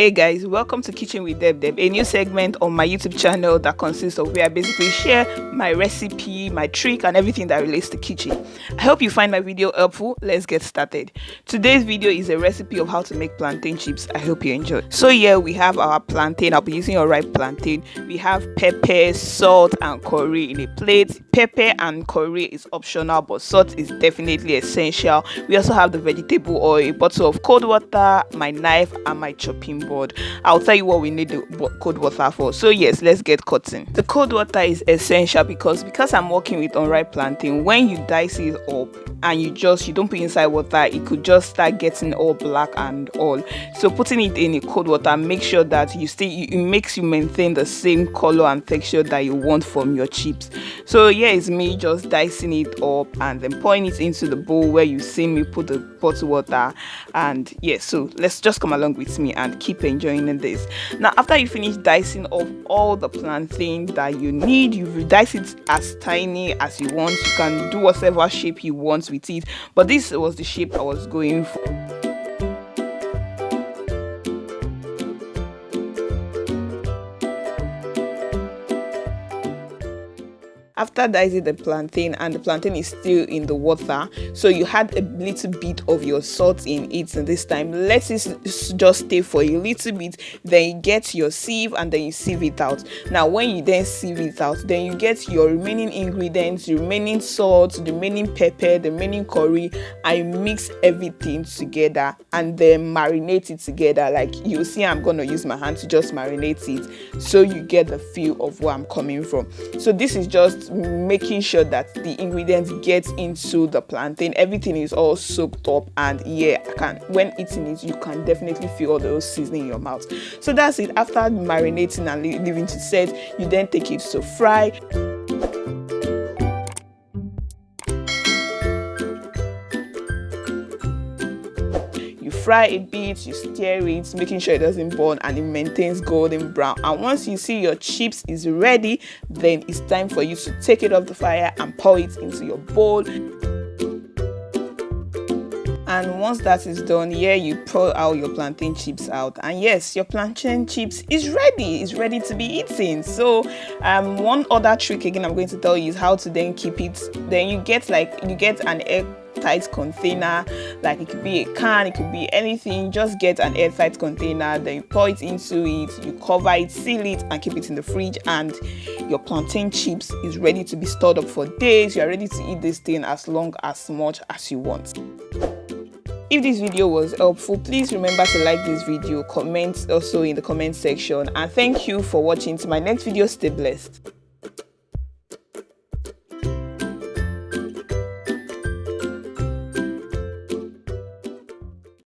Hey guys, welcome to Kitchen with DebDeb, a new segment on my YouTube channel that consists of where I basically share my recipe, my trick and everything that relates to kitchen. I hope you find my video helpful. Let's get started. Today's video is a recipe of how to make plantain chips. I hope you enjoy. So here we have our plantain. I'll be using a ripe plantain. We have pepper, salt and curry in a plate. Pepper and curry is optional, but salt is definitely essential. We also have the vegetable oil, a bottle of cold water, my knife and my chopping board. I'll tell you what we need the cold water for. So yes, let's get cutting. The cold water is essential because I'm working with unripe plantain. When you dice it up and you don't put inside water, it could just start getting all black and all. So putting it in a cold water, make sure that it makes you maintain the same color and texture that you want from your chips. So here is me just dicing it up and then pouring it into the bowl where you see me put the bottled water. And yes, so let's just come along with me and keep enjoying this. Now after you finish dicing off all the plantain that you need, you dice it as tiny as you want. You can do whatever shape you want with it, but this was the shape I was going for. After dicing the plantain and the plantain is still in the water, so you had a little bit of your salt in it, and this time let it just stay for a little bit. Then you get your sieve and then you sieve it out. Now when you then sieve it out, then you get your remaining ingredients, the remaining salt, the remaining pepper, the remaining curry, and you mix everything together and then marinate it together. Like you see, I'm gonna use my hand to just marinate it so you get the feel of where I'm coming from. So this is just making sure that the ingredients get into the plantain. Everything is all soaked up, and yeah, when eating it, you can definitely feel all those seasoning in your mouth. So that's it. After marinating and leaving to set, you then take it to fry. Fry a bit, you stir it, making sure it doesn't burn and it maintains golden brown. And once you see your chips is ready, then it's time for you to take it off the fire and pour it into your bowl. And once that is done, here you pour out your plantain chips out, and yes, your plantain chips is ready. It's ready to be eaten. So one other trick again I'm going to tell you is how to then keep it. Then you get an airtight container, like it could be a can, it could be anything. Just get an airtight container, then you pour it into it, you cover it, seal it and keep it in the fridge, and your plantain chips is ready to be stored up for days. You are ready to eat this thing as much as you want. If this video was helpful, please remember to like this video, comment also in the comment section, and thank you for watching. To my next video, stay blessed.